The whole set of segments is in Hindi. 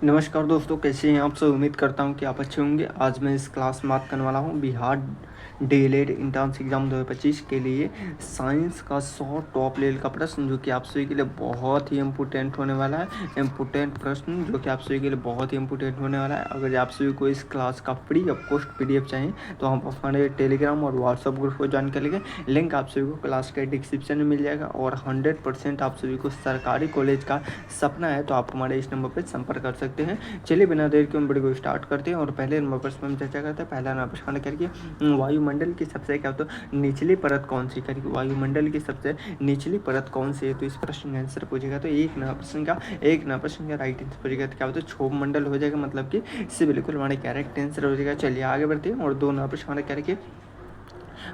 नमस्कार दोस्तों, कैसे हैं आप सब। उम्मीद करता हूं कि आप अच्छे होंगे। आज मैं इस क्लास में बात करने वाला हूं बिहार डीएलएड इंट्रेंस एग्जाम 2025 के लिए साइंस का 100 टॉप लेवल का प्रश्न, जो कि आप सभी के लिए बहुत ही इम्पोर्टेंट होने वाला है। इम्पोर्टेंट प्रश्न जो कि आप सभी के लिए बहुत ही इम्पोर्टेंट होने वाला है। अगर आप सभी को इस क्लास का फ्री ऑफ कॉस्ट पीडीएफ चाहिए तो हम हमारे टेलीग्राम और व्हाट्सअप ग्रुप को ज्वाइन कर लेंगे। लिंक आप सभी को क्लास के डिस्क्रिप्शन में मिल जाएगा। और 100% आप सभी को सरकारी कॉलेज का सपना है तो आप हमारे इस नंबर पर संपर्क कर सकते हैं। चलिए बिना देर के हम वीडियो को स्टार्ट करते हैं और पहले नंबर पर हम चर्चा करते हैं। पहला नंबर प्रश्न करके वायुमंडल की सबसे क्या तो निचली परत कौन सी, करके वायुमंडल की सबसे निचली परत कौन सी है। तो इस प्रश्न का आंसर पूछेगा तो एक नंबर प्रश्न का राइट आंसर पूछेगा तो क्या होता है क्षोभ मंडल हो जाएगा, मतलब कि इससे बिल्कुल हमारे करेक्ट आंसर हो जाएगा। चलिए आगे बढ़ते हैं। और दो नंबर प्रश्न करके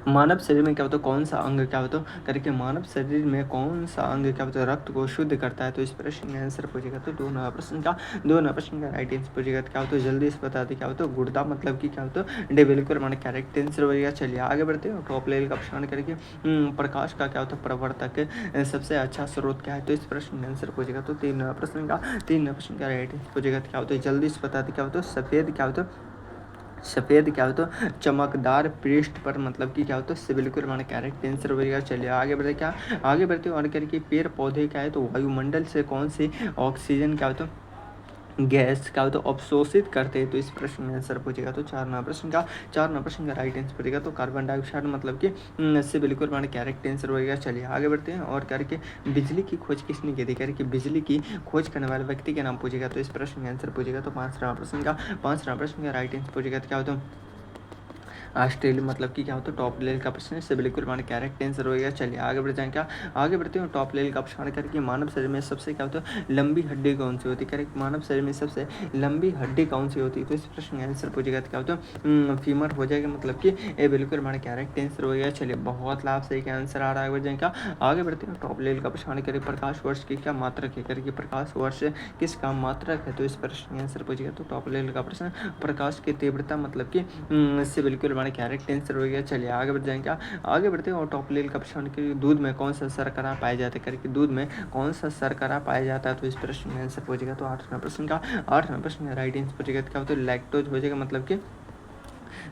मानव शरीर में क्या होता है कौन सा अंग क्या होता है करके मानव शरीर में कौन सा अंग क्या होता है रक्त को शुद्ध करता है। तो इस प्रश्न का आंसर पूछेगा तो दो नंबर प्रश्न का राइट आंसर पूछेगा तो क्या होता है जल्दी से बता दे क्या होता है गुर्दा, मतलब कि क्या होता है डे बिल्कुल हमारे करेक्ट आंसर हो जाएगा। चलिए आगे बढ़ते हैं। टॉप लेवल का प्रश्न करके प्रकाश का क्या होता है प्रवर्तक सबसे अच्छा स्रोत क्या है। तो इस प्रश्न का आंसर पूछेगा तो तीन नंबर प्रश्न का राइट आंसर पूछेगा तो क्या होता है जल्दी से बता दे क्या होता है सफ़ेद क्या होता है चमकदार पृष्ठ पर, मतलब कि क्या होता है बिल्कुल हमारा करेक्ट आंसर हो जाएगा। चलिए आगे बढ़ते आगे बढ़ते और करके पेड़ पौधे क्या है तो वायुमंडल से कौन सी ऑक्सीजन क्या होता है गैस क्या होता है अवशोषित करते हैं। तो इस प्रश्न में आंसर पूछेगा तो चार नंबर प्रश्न का राइट आंसर पूछेगा तो कार्बन डाइऑक्साइड, मतलब कि इससे बिल्कुल हमारे करेक्ट आंसर होगा। चलिए आगे बढ़ते हैं और करके बिजली की खोज किसने की थी, करके बिजली की खोज करने वाले व्यक्ति के नाम पूछेगा। तो इस प्रश्न में आंसर पूछेगा तो पाँच नंबर प्रश्न का राइट आंसर पूछेगा तो क्या होता है ऑस्ट्रेलिया, मतलब कि क्या होता है टॉप लेवल का प्रश्न है बिल्कुल हमारे करेक्ट आंसर होगा। चलिए आगे बढ़ जाएंगे आगे बढ़ते हैं। टॉप लेवल का प्रश्न करके मानव शरीर में सबसे क्या होता है लंबी हड्डी कौन सी होती है, करेक्ट मानव शरीर में सबसे लंबी हड्डी कौन सी होती है। तो इस प्रश्न का आंसर पूछेगा तो क्या होता है फीमर हो जाएगा, मतलब कि ये बिल्कुल हमारे करेक्ट आंसर होगा। चलिए बहुत लाभ सही का आंसर आ रहा है। बढ़ जाएगा आगे बढ़ते हैं। टॉप लेवल का प्रश्न करें प्रकाश वर्ष की क्या मात्रक है, करके प्रकाश वर्ष किसका मात्रक है। तो इस प्रश्न का आंसर पूछेगा तो टॉप लेवल का प्रश्न प्रकाश की तीव्रता, मतलब कि इससे बिल्कुल हमारे करेक्ट आंसर हो गया। चलिए आगे बढ़ जाएंगे आगे बढ़ते हैं। और टॉप लेवल का प्रश्न कि दूध में कौन सा शर्करा पाया जाता है, करके दूध में कौन सा शर्करा पाया जाता है। तो इस प्रश्न में आंसर पूछेगा तो आठ नंबर प्रश्न का राइट आंसर पूछेगा तो क्या होता है लैक्टोज हो जाएगा, मतलब कि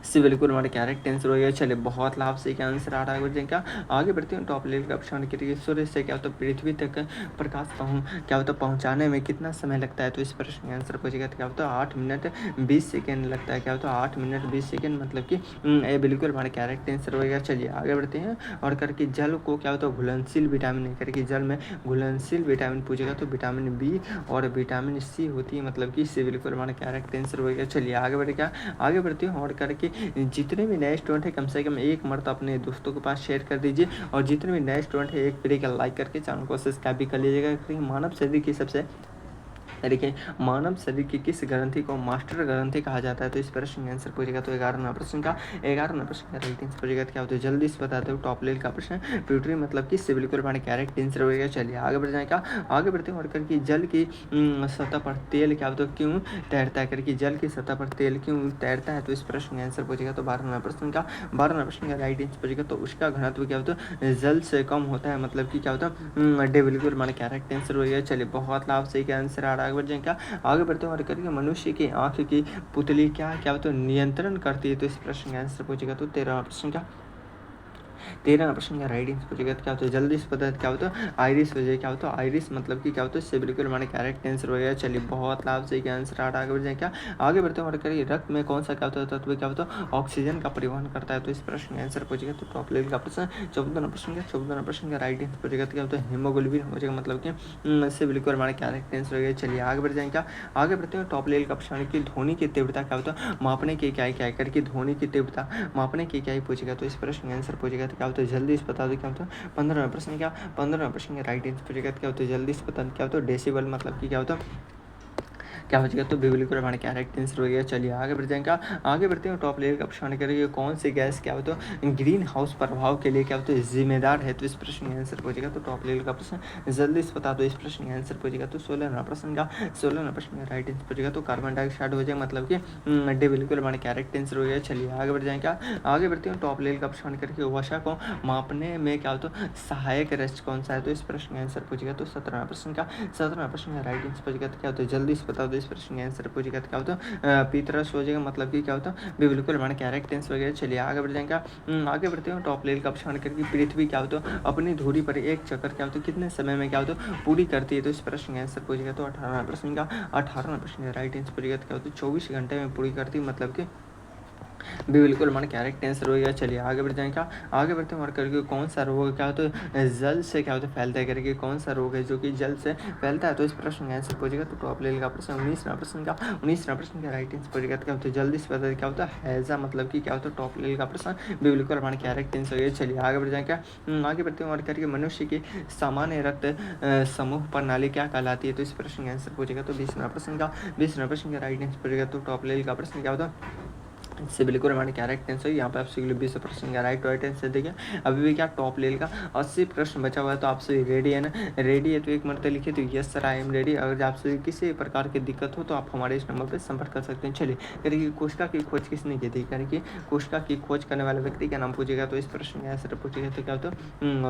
इससे बिल्कुल हमारे करेक्ट आंसर हो गया। चलिए बहुत लाभ से क्या आंसर आ रहा है क्या आगे बढ़ते हैं। टॉप लेवल का प्रश्न के सूर्य से क्या होता है पृथ्वी तक प्रकाश क्या होता है पहुंचाने में कितना समय लगता है। तो इस प्रश्न का आंसर पूछेगा तो क्या होता है 8 मिनट 20 सेकेंड लगता है। क्या होता है 8 मिनट 20 सेकेंड, मतलब कि ये बिल्कुल हमारे करेक्ट आंसर हो गया। चलिए आगे बढ़ते हैं। और करके जल को क्या होता है घुलनशील विटामिन, करके जल में घुलनशील विटामिन पूछेगा तो विटामिन बी और विटामिन सी होती है, मतलब कि इससे बिल्कुल हमारा करेक्ट आंसर हो गया। चलिए आगे बढ़ते हैं। और करके जितने भी नए स्टूडेंट है कम से कम एक मर्तबा अपने दोस्तों के पास शेयर कर दीजिए। और जितने भी नए स्टूडेंट है एक वीडियो का लाइक करके चैनल को सब्सक्राइब भी कर लीजिएगा। मानव शरीर की सबसे देखिए मानव शरीर की किस ग्रंथि को मास्टर ग्रंथि कहा जाता है। तो इस प्रश्न का आंसर पूछेगा तो 11 नंबर प्रश्न का राइट आंसर पूछेगा क्या होता है जल्दी से बताते हो टॉप लेवल का प्रश्न प्यूटरी, मतलब कि बिल्कुल हमारे करेक्ट आंसर होगा। चलिए आगे बढ़ जाएगा आगे बढ़ते हैं। और करके जल की सतह पर तेल क्या होता है क्यों तैरता है, करके जल की सतह पर तेल क्यों तैरता है। तो इस प्रश्न का आंसर पूछेगा तो 12 नंबर प्रश्न का राइट आंसर पूछेगा तो उसका घनत्व क्या होता है जल से कम होता है, मतलब कि क्या होता है डे बिल्कुल हमारे करेक्ट आंसर होगा। चलिए बहुत लाभ से क्या आंसर आ रहा है। आगे बढ़ जाएंगे आगे बढ़ते हैं। और करके मनुष्य की आंख की पुतली क्या होता है नियंत्रण करती है। तो इस प्रश्न का आंसर पूछेगा तो 13 प्रश्न का राइट आंसर पूछेगा क्या होता है जल्दी से पता क्या होता है आइरिस हो जाए। क्या होता है आइरिस, मतलब कि क्या होता है इससे बिल्कुल हमारे करेक्ट आंसर हो गया। चलिए बहुत लाभ से क्या आंसर आ रहा है। आगे बढ़ जाए क्या आगे बढ़ते हैं। और करिए रक्त में कौन सा क्या होता है तत्व क्या होता है ऑक्सीजन का परिवहन करता है। तो इस प्रश्न का आंसर पूछेगा तो टॉप लेवल का प्रश्न 14 प्रश्न का राइट आंसर पूछेगा क्या होता है हीमोग्लोबिन हो जाएगा, मतलब कि इससे बिल्कुल हमारे करेक्ट आंसर हो गया। चलिए आगे बढ़ जाएंगे आगे बढ़ते हैं। टॉप लेवल का प्रश्न की ध्वनि की तीव्रता क्या होता है मापने की क्या करके ध्वनि की तीव्रता मापने की क्या पूछेगा। तो इस प्रश्न का आंसर पूछेगा तो क्या होता है जल्दी से बता दो क्या होता है 15 प्रश्न का राइट आंसर पूछेगा क्या होता है जल्दी से बता क्या होता है डेसिबल, मतलब कि क्या होता है क्या हो जाएगा तो बिल्कुल हमारे करेक्ट आंसर हो गया। चलिए आगे बढ़ जाएंगे आगे बढ़ते हैं। टॉप लेवल का प्रश्न करेंगे कौन सी गैस क्या होता है ग्रीन हाउस प्रभाव के लिए क्या होता है जिम्मेदार है। तो इस प्रश्न का आंसर पूछेगा तो टॉप लेवल का प्रश्न जल्दी से बता दो इस प्रश्न का आंसर पूछेगा तो 16 प्रश्न का राइट आंसर पूछेगा तो कार्बन डाइऑक्साइड हो जाएगा, मतलब कि डे बिल्कुल हमारे करेक्ट आंसर हो गया। चलिए आगे बढ़ जाएंगे आगे बढ़ते हैं। टॉप लेवल का प्रश्न करके वसा को मापने में क्या होता है सहायक रस्ट कौन सा है। तो इस प्रश्न का आंसर पूछेगा तो 17 प्रश्न का राइट आंसर पूछेगा तो क्या होता है जल्दी से बता दो इस प्रश्न का आंसर पूछेगा तो क्या होता है पीतरस हो जाएगा, मतलब कि क्या होता है बिल्कुल हमारा करेक्ट आंसर वगैरह। चलिए आगे बढ़ जाएगा। आगे बढ़ते हैं टॉप लेवल का प्रश्न करके पृथ्वी क्या होता है अपनी धुरी पर एक चक्कर क्या होता है कितने समय में क्या होता है पूरी करती है, तो इस प्रश्न का आंसर पूछेगा तो 18 प्रश्न का राइट आंसर पूछेगा तो क्या होता है 24 घंटे में पूरी करती है, मतलब कि बिल्कुल हमारा करेक्ट आंसर हो गया। चलिए आगे बढ़ जाएंगे। आगे बढ़ते हैं और करके कौन सा रोग क्या होता है जल से क्या होता है फैलता है, करके कौन सा रोग है जो कि जल से फैलता है, तो इस प्रश्न का आंसर पूछेगा तो टॉप लेवल का प्रश्न 19वां प्रश्न का राइट आंसर पूछेगा क्या होता है जल्दी से पता क्या होता है हैजा, मतलब कि क्या होता है टॉप लेवल का प्रश्न बिल्कुल हमारा करेक्ट आंसर हो गया। चलिए आगे बढ़ जाएंगे। आगे बढ़ते हैं और करके मनुष्य की सामान्य रक्त समूह प्रणाली क्या कहलाती है, तो इस प्रश्न का आंसर पूछेगा तो 20वां प्रश्न का राइट आंसर पूछेगा तो टॉप लेवल का प्रश्न क्या होता है इससे बिल्कुल हमारे करेक्ट आंसर यहाँ पे आपसे 20 प्रश्न का राइट आंसर देखिए। अभी भी क्या टॉप लेवल का 80 प्रश्न बचा हुआ है, तो आपसे रेडी है ना, रेडी है तो एक मरते लिखिए तो yes sir I am ready. अगर आपसे किसी प्रकार की दिक्कत हो तो आप हमारे इस नंबर पर संपर्क कर सकते हैं। चलिए करिए कोशिका की खोज किसने की थी, करिए कोशिका की खोज करने वाले व्यक्ति का नाम पूछेगा तो इस प्रश्न का आंसर पूछेगा तो क्या होता है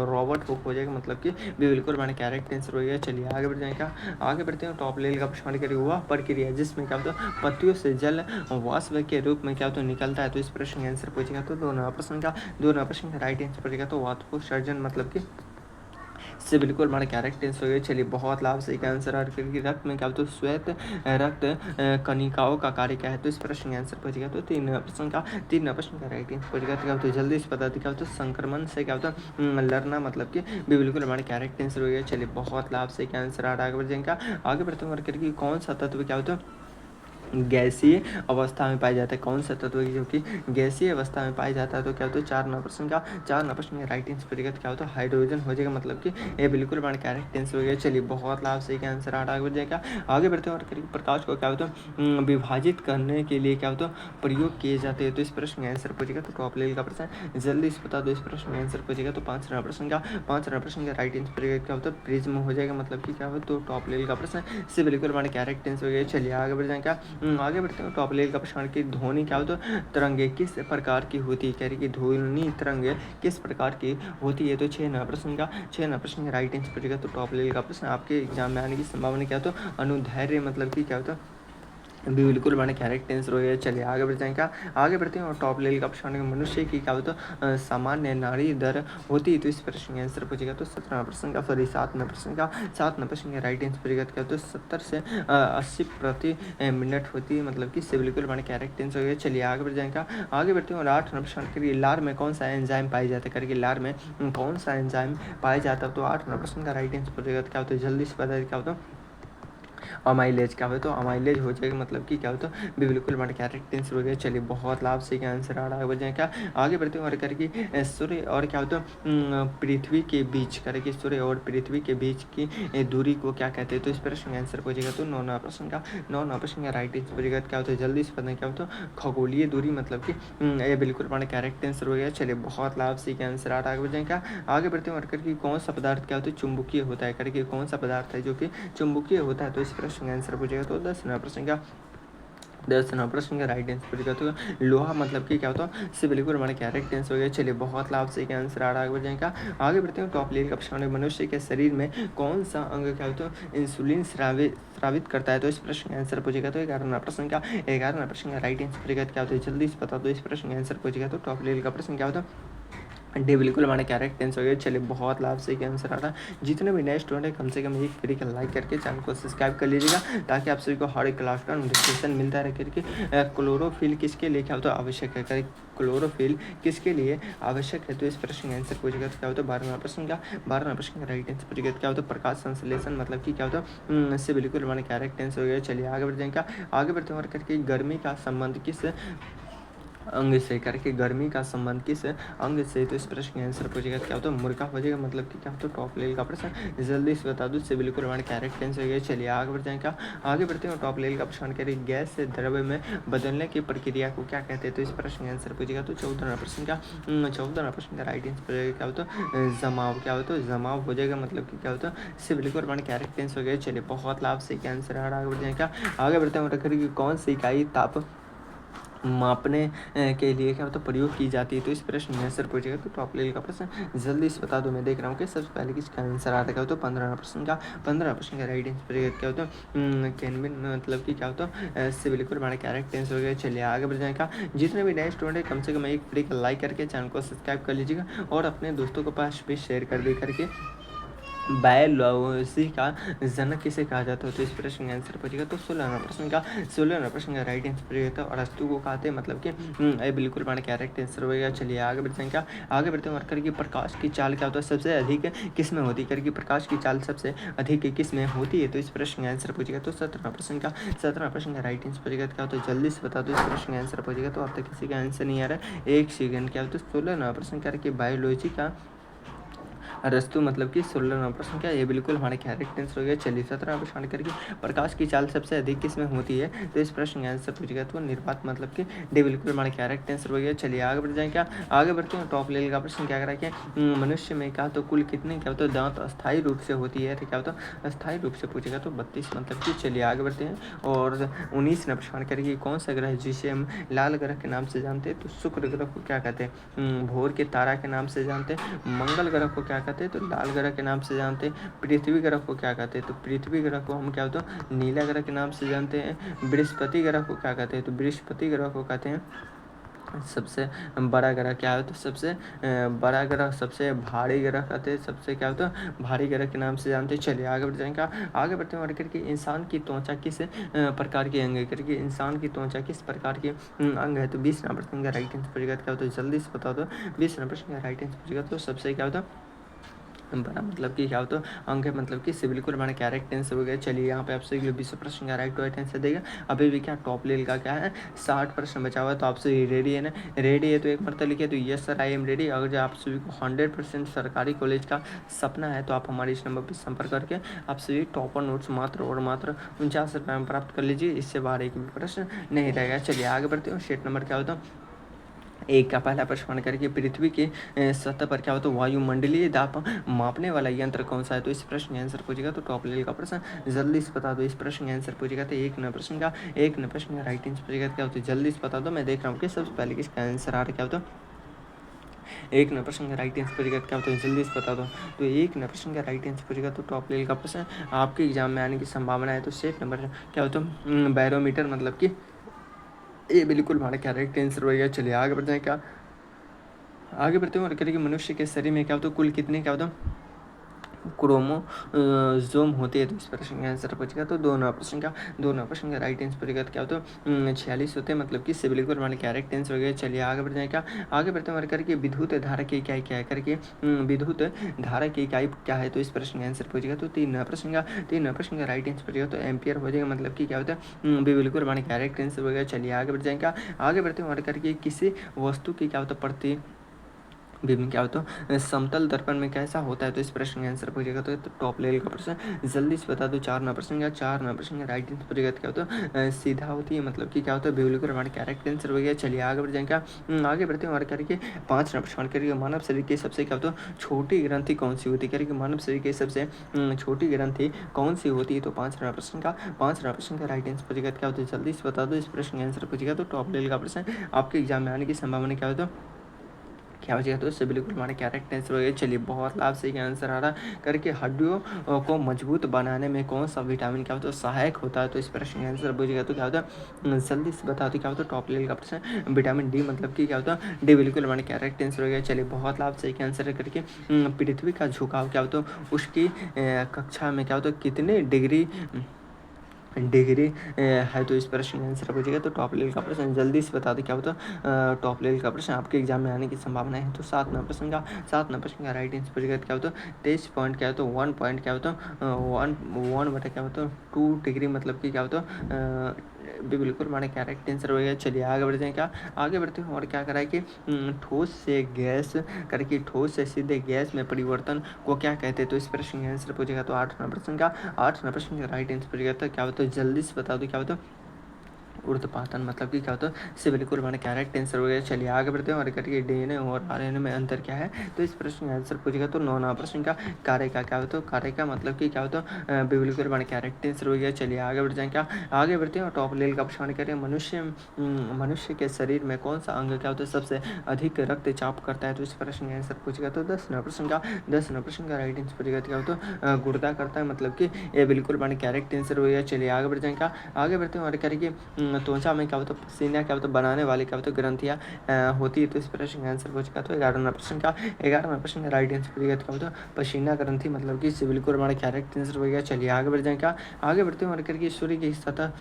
रॉबर्ट हुक हो जाएगा, मतलब कि बिल्कुल हमारे करेक्ट आंसर हो गया। चलिए आगे बढ़ जाएगा। आगे बढ़ते हैं टॉप लेवल का प्रश्न करिए हुआ प्रक्रिया जिसमें क्या होता है पत्तियों से जल वाष्प के रूप में क्या होता है निकलता है, तो इस प्रश्न का आंसर पूछेगा तो दोनों प्रश्न का राइट आंसर पूछेगा तो वाष्पोत्सर्जन, मतलब कि से बिल्कुल हमारा करेक्ट आंसर हो गया। चलिए बहुत लाभ सही का आंसर और क्योंकि रक्त में क्या होता है श्वेत रक्त कणिकाओं का कार्य क्या है, तो इस प्रश्न का आंसर पूछेगा तो 3 प्रश्न का राइट आंसर पूछेगा तो क्या होता है जल्दी से पता क्या होता है संक्रमण से क्या होता है लड़ना, मतलब कि बिल्कुल हमारे करेक्ट आंसर हो गया। चलिए बहुत लाभ सही का आंसर आगे बढ़ जाएगा। आगे बढ़ते हैं और करके कौन सा तत्व क्या होता है गैसीय अवस्था में पाया जाता है, कौन सा तत्व जो कि गैसीय अवस्था में पाया जाता है, तो क्या होता है 4 प्रश्न का राइट आंसर पूछेगा तो क्या होता है हाइड्रोजन हो जाएगा, मतलब कि ये बिल्कुल हमारा करेक्ट आंसर हो गया। चलिए बहुत लाभ सही का आंसर आगे बढ़ जाएगा। आगे बढ़ते हैं और प्रकाश को क्या होता है विभाजित करने के लिए क्या होता है प्रयोग किए जाते हैं, तो इस प्रश्न का आंसर पूछेगा तो टॉप लेवल का प्रश्न जल्दी से बता दो इस प्रश्न का आंसर पूछेगा तो 5वां प्रश्न का राइट आंसर पूछेगा क्या होता है प्रिज्म हो जाएगा, मतलब कि क्या होता है तो टॉप लेवल का प्रश्न से बिल्कुल हमारे करेक्ट आंसर हो गया। चलिए आगे बढ़ जाएगा। आगे बढ़ते हैं टॉप लेवल का प्रश्न की ध्वनि क्या होता है तरंगे किस प्रकार की होती है, कह रही कि ध्वनि तरंगे किस प्रकार की होती है, तो 6वां प्रश्न का राइट आंसर पूछेगा तो टॉप लेवल का प्रश्न आपके एग्जाम में आने की संभावना क्या होता है अनुधैर्य, मतलब कि क्या होता है बिल्कुल मैंने करेक्ट आंसर हो गया। चलिए आगे बढ़ जाएंगे। आगे बढ़ते हैं और टॉप लेवल का प्रश्न मनुष्य की क्या होता है सामान्य नाड़ी दर होती है, तो इस प्रश्न का आंसर पूछेगा तो 7वां प्रश्न का राइट आंसर पूछेगा क्या होता है 70 से 80 प्रति मिनट होती है, मतलब कि इससे बिल्कुल मैंने करेक्ट आंसर हो गया। चलिए आगे बढ़ जाएंगे। आगे बढ़ते हैं और 8वां प्रश्न करिए लार में कौन सा एंजाइम पाया जाता है, करके लार में कौन सा एंजाइम पाया जाता है, तो 8वां प्रश्न का राइट आंसर पूछेगा क्या होता है जल्दी से पता क्या होता है अमाइलेज क्या होता है, तो अमाइलेज हो जाएगा, मतलब कि क्या होता है बिल्कुल हमारा करेक्ट आंसर हो गया। चलिए बहुत लाभ से क्या आंसर आ रहा है बजाय क्या आगे बढ़ते हैं और करके सूर्य और क्या होता है पृथ्वी के बीच करके सूर्य और पृथ्वी के बीच की दूरी को क्या कहते हैं, तो इस प्रश्न का आंसर पूछेगा तो 9वां प्रश्न का राइट आंसर पूछेगा क्या होता है जल्दी से पता क्या होता है खगोलीय दूरी, मतलब कि ये बिल्कुल हमारा करेक्ट आंसर हो गया। चलिए बहुत लाभ से क्या आंसर आ रहा है आगे बढ़ जाएगा। आगे बढ़ते हैं और करके कौन सा पदार्थ क्या होता है चुंबकीय होता है, करके कौन सा पदार्थ है जो कि चुंबकीय होता है, तो इस प्रश्न का आंसर पूछेगा तो 10वां प्रश्न का राइट आंसर पूछेगा तो लोहा, मतलब कि क्या होता है इससे बिल्कुल हमारे करेक्ट आंसर हो गया। चलिए बहुत लाभ से क्या आंसर आ रहा है आगे बढ़ जाएगा। आगे बढ़ते हैं टॉप लेवल का प्रश्न मनुष्य के शरीर में कौन सा अंग क्या होता है इंसुलिन स्रावित करता है, तो इस प्रश्न का आंसर पूछेगा तो 11वां प्रश्न का राइट आंसर पूछेगा क्या होता है जल्दी से बता दो इस प्रश्न का आंसर पूछेगा तो टॉप लेवल का प्रश्न क्या होता है डी बिल्कुल हमारे करेक्ट आंसर हो गया। चलिए बहुत लाभ से क्या आंसर आ रहा है। जितने भी नए स्टूडेंट है कम से कम एक फ्री का लाइक करके चैनल को सब्सक्राइब कर लीजिएगा ताकि आप सभी को हर एक क्लास का नोटिफिकेशन मिलता रहे। करके क्लोरोफिल किसके लिए क्या होता है आवश्यक है, क्लोरोफिल किसके लिए आवश्यक है, तो इस प्रश्न का आंसर पूछेगा तो क्या होता है 12वां प्रश्न का राइट आंसर पूछेगा क्या होता है प्रकाश संश्लेषण, मतलब कि क्या होता है इससे बिल्कुल हमारे करेक्ट आंसर हो गया। चलिए आगे बढ़ जाएंगे। आगे बढ़ते हैं और करके गर्मी का संबंध किस अंग से, करके गर्मी का संबंध किस अंग से, तो इस प्रश्न का आंसर पूछेगा क्या होता है मुर्गा हो जाएगा, मतलब कि क्या होता है टॉप लेवल का प्रश्न जल्दी से बता दो इससे बिल्कुल हमारे करेक्ट आंसर हो गया। चलिए आगे बढ़ जाएगा। आगे बढ़ते हैं टॉप लेवल का प्रश्न करिए गैस से द्रव्य में बदलने की प्रक्रिया को क्या कहते हैं, तो इस प्रश्न का आंसर पूछेगा तो 14वां प्रश्न का राइट आंसर पूछेगा क्या होता है जमाव, क्या होता है जमाव हो जाएगा, मतलब कि क्या होता है इससे बिल्कुल हमारे करेक्ट आंसर हो गया। चलिए बहुत लाभ से क्या आंसर आ रहा है आगे बढ़ जाएगा। आगे बढ़ते हैं करिए कौन सी इकाई ताप मापने के लिए क्या होता है प्रयोग की जाती है। तो इस प्रश्न में आंसर पूछेगा तो टॉप लेवल का प्रश्न जल्दी से बता दो। मैं देख रहा हूँ कि सबसे पहले किसका आंसर आ रहा है। तो 15 प्रश्न का राइट आंसर क्या होता है कैनबिन मतलब कि क्या होता है सिविल कोड हमारा कैरेक्ट आंसर हो गया। चलिए आगे बढ़ जाएगा। जितने भी नए स्टूडेंट है कम से कम एक फ्री का लाइक करके चैनल को सब्सक्राइब कर लीजिएगा और अपने दोस्तों के पास भी शेयर कर दे करके। बायोलॉजी का जनक किसे कहा जाता है। तो इस प्रश्न का आंसर पूछेगा तो 16वां प्रश्न का राइट आंसर पूछेगा। और अस्तु को कहते हैं मतलब कि ये बिल्कुल हमारा करेक्ट आंसर होगा। चलिए आगे बढ़ते हैं। आगे बढ़ते हैं करके प्रकाश की चाल क्या होता है सबसे अधिक किस में होती है करके प्रकाश की चाल सबसे अधिक किस में होती है। तो इस प्रश्न का आंसर पूछेगा तो 17वां प्रश्न का राइट आंसर पूछेगा क्या होता है जल्दी से बता दो। इस प्रश्न का आंसर पूछेगा तो अब तक किसी का आंसर नहीं आ रहा है। एक सेकंड क्या होता है 16वां प्रश्न करके बायोलॉजी का रस्तु मतलब कि 16वां प्रश्न क्या ये बिल्कुल हमारे करेक्ट आंसर हो गया। चलिए 17वां प्रश्न करके प्रकाश की चाल सबसे अधिक किस में होती है। तो इस प्रश्न का आंसर पूछेगा तो निर्वात मतलब कि डी बिल्कुल हमारे करेक्ट आंसर हो गया। चलिए आगे बढ़ जाए। क्या आगे बढ़ते हैं टॉप लेवल का प्रश्न क्या करा कि मनुष्य में क्या तो कुल कितने क्या होता है दांत अस्थायी रूप से होती है। तो क्या होता है अस्थायी रूप से पूछेगा तो 32 मतलब कि। चलिए आगे बढ़ते हैं। और 19 प्रश्न करके कौन सा ग्रह जिसे हम लाल ग्रह के नाम से जानते हैं। तो शुक्र ग्रह को क्या कहते हैं भोर के तारा के नाम से जानते हैं। मंगल ग्रह को क्या कहते हैं तो लाल ग्रह के नाम से जानते हैं। पृथ्वी ग्रह को क्या कहते हैं तो पृथ्वी ग्रह को हम क्या होता है नीला ग्रह के नाम से जानते हैं। बृहस्पति ग्रह को क्या कहते हैं तो बृहस्पति ग्रह को कहते हैं सबसे बड़ा ग्रह क्या है तो सबसे बड़ा ग्रह सबसे भारी ग्रह कहते हैं। सबसे क्या होता है भारी ग्रह के नाम से जानते हैं। चलिए आगे बढ़ जाएंगे। आगे बढ़ते हैं करके इंसान की त्वचा किस प्रकार की अंग है करके इंसान की त्वचा किस प्रकार के अंग है। तो 20वां प्रश्न का राइट आंसर पूछेगा क्या होता है जल्दी से बता दो। 20वां प्रश्न का राइट आंसर पूछेगा तो सबसे क्या होता है बड़ा मतलब कि क्या होता है अंक है मतलब कि से बिल्कुल हमारा करेक्ट आंसर हो गया। चलिए यहाँ पे आपसे 20 प्रश्न का राइट आंसर देगा। अभी भी क्या टॉप लेवल का क्या है 60 प्रश्न बचा हुआ है। तो आपसे रेडी है ना रेडी है तो एक मरतब लिखिए तो yes sir I am ready. अगर जो आप सभी को 100% सरकारी कॉलेज का सपना है तो आप हमारे इस नंबर पर संपर्क करके आप सभी टॉपर नोट्स मात्र और मात्र 49 रुपये में प्राप्त कर लीजिए। इससे बाहर एक भी प्रश्न नहीं रहेगा। चलिए आगे बढ़ते हैं। शेट नंबर क्या होता है एक का पहला प्रश्न करके पृथ्वी के सतह पर क्या होता है वायुमंडलीय दाब मापने वाला यंत्र कौन सा है। तो इस प्रश्न का आंसर पूछेगा तो टॉप लेवल का प्रश्न जल्दी से बता दो। इस प्रश्न का आंसर पूछेगा तो एक न प्रश्न का राइट आंसर पूछेगा क्या होता है जल्दी से बता दो। मैं देख रहा हूँ कि सबसे पहले किसका आंसर आ रहा है क्या होता है एक न प्रश्न का राइट आंसर पूछेगा क्या होता है जल्दी से बता दो। तो एक न प्रश्न का राइट आंसर पूछेगा तो टॉप लेवल का प्रश्न आपके एग्जाम में आने की संभावना है। तो सेट नंबर क्या होता है बैरोमीटर मतलब कि ये बिल्कुल हमारा करेक्ट आंसर हो गया। चलिए आगे बढ़ते हैं। क्या आगे बढ़ते हैं और करेंगे मनुष्य के शरीर में क्या होता है कुल कितने क्या होता है क्रोमोजोम होते हैं। तो इस प्रश्न का आंसर पूछेगा तो दोनों प्रश्न का राइट आंसर पूछेगा क्या होता है 46 होते हैं मतलब कि से बिल्कुल हमारे करेक्ट आंसर हो गया। चलिए आगे बढ़ जाएगा। आगे बढ़ते हैं करके विद्युत धारा की इकाई क्या है करके विद्युत धारा की इकाई क्या है। तो इस प्रश्न का आंसर पूछेगा तो तीन प्रश्न का राइट आंसर पूछेगा तो एम्पियर हो जाएगा मतलब कि क्या होता है बिल्कुल हमारे करेक्ट आंसर हो गया। चलिए आगे बढ़ जाएगा। आगे बढ़ते हैं करके किसी वस्तु की क्या होता है प्रति बीम क्या होता है समतल दर्पण में कैसा होता है। तो इस प्रश्न का आंसर पूछेगा तो टॉप लेवल का प्रश्न जल्दी से बता दो। 4वां प्रश्न का राइट आंसर पूछेगा क्या होता है सीधा होती है मतलब कि क्या होता है बिल्कुल हमारे करेक्ट आंसर हो गया। चलिए आगे बढ़ जाएंगे। आगे बढ़ते हैं और करके 5वां प्रश्न करके मानव शरीर की सबसे क्या होता है छोटी ग्रंथि कौन सी होती है करके मानव शरीर की सबसे छोटी ग्रंथि कौन सी होती है। तो 5वां प्रश्न का राइट आंसर पूछेगा क्या होता है जल्दी से बता दो। इस प्रश्न का आंसर पूछेगा तो टॉप लेवल का प्रश्न आपके एग्जाम में आने की संभावना क्या होता है क्या हो जाएगा। तो इससे बिल्कुल हमारे करेक्ट आंसर हो गया। चलिए बहुत लाभ से आंसर आ रहा करके हड्डियों को मजबूत बनाने में कौन सा विटामिन क्या होता है सहायक होता है। तो इस प्रश्न का आंसर पूछेगा तो क्या होता है जल्दी से बता दो क्या होता है टॉप लेवल का प्रश्न विटामिन डी मतलब कि क्या होता है डी बिल्कुल हमारे करेक्ट आंसर हो गया। चलिए बहुत लाभ से आंसर करके पृथ्वी का झुकाव क्या होता है उसकी कक्षा में क्या होता है कितने डिग्री है। तो इस प्रश्न का आंसर पूछेगा तो टॉप लेवल का प्रश्न जल्दी से बता दें क्या होता है टॉप लेवल का प्रश्न आपके एग्जाम में आने की संभावना है। तो 7वां प्रश्न का राइट आंसर पूछेगा क्या होता है 23 पॉइंट क्या होता है 1 पॉइंट क्या होता है 1 बटा क्या होता है 2 डिग्री मतलब कि क्या होता है बिल्कुल हमारे करेक्ट आंसर हो गया। चलिए आगे बढ़ते हैं। क्या आगे बढ़ते हैं और क्या करा है कि ठोस से गैस करके ठोस से सीधे गैस में परिवर्तन को क्या कहते हैं। तो इस प्रश्न का आंसर पूछेगा तो 8वां प्रश्न का राइट आंसर पूछेगा था क्या होता है जल्दी से बता दो क्या होता है ऊर्ध्वपातन मतलब कि क्या होता है इससे बिल्कुल हमारे कैरेक्ट टेंसर वगैरह। चलिए आगे बढ़ते हैं और करके डीएनए और आरएनए में अंतर क्या है, तो इस प्रश्न का आंसर पूछेगा तो 9वां प्रश्न का कार्य का क्या होता है, कार्य का मतलब कि क्या होता है बिल्कुल हमारे कैरेक्ट टेंसर वगैरह। चलिए आगे बढ़ जाएंगे, आगे बढ़ते हैं और टॉप लेवल का प्रश्न करें। मनुष्य के शरीर में कौन सा अंग क्या होता है सबसे अधिक रक्तचाप करता है, तो इस प्रश्न का आंसर पूछेगा तो 10वां प्रश्न का राइट आंसर पूछेगा क्या होता है गुर्दा करता है, मतलब कि ये बिल्कुल हमारे कैरेक्ट आंसर वगैरह। चलिए आगे बढ़ जाएंगे, आगे बढ़ते हैं और करेंगे त्वचा में क्या होता है पसीना क्या होता है बनाने वाले क्या होता है ग्रंथियाँ होती है, तो इस प्रश्न का आंसर पूछेगा तो 11वां प्रश्न का राइट आंसर पूछेगा क्या होता है पसीना ग्रंथि, मतलब कि इससे बिल्कुल हमारे कैरेक्ट आंसर वगैरह। चलिए आगे बढ़ जाएंगे, आगे बढ़ते हैं और करके सूर्य की सतह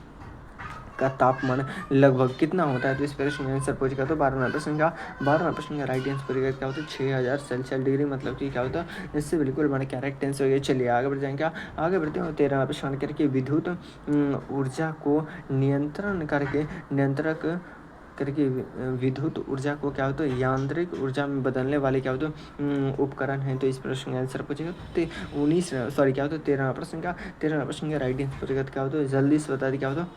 का तापमान लगभग कितना होता है, तो इस प्रश्न का आंसर पूछेगा तो 12वां प्रश्न का राइट आंसर पूछेगा क्या होता है 6000 सेल्सियस डिग्री, मतलब कि क्या होता है इससे बिल्कुल हमारे कैरेक्ट आंसर हो गया। चलिए आगे बढ़ जाएंगे, आगे बढ़ते हैं 13वां प्रश्न करके विद्युत ऊर्जा को नियंत्रक करके विद्युत ऊर्जा को क्या होता है यांत्रिक ऊर्जा में बदलने वाले क्या होते हैं उपकरण हैं, तो इस प्रश्न का आंसर पूछेगा क्या होता है 13वां प्रश्न का राइट आंसर पूछेगा क्या होता है जल्दी से बता दी क्या होता है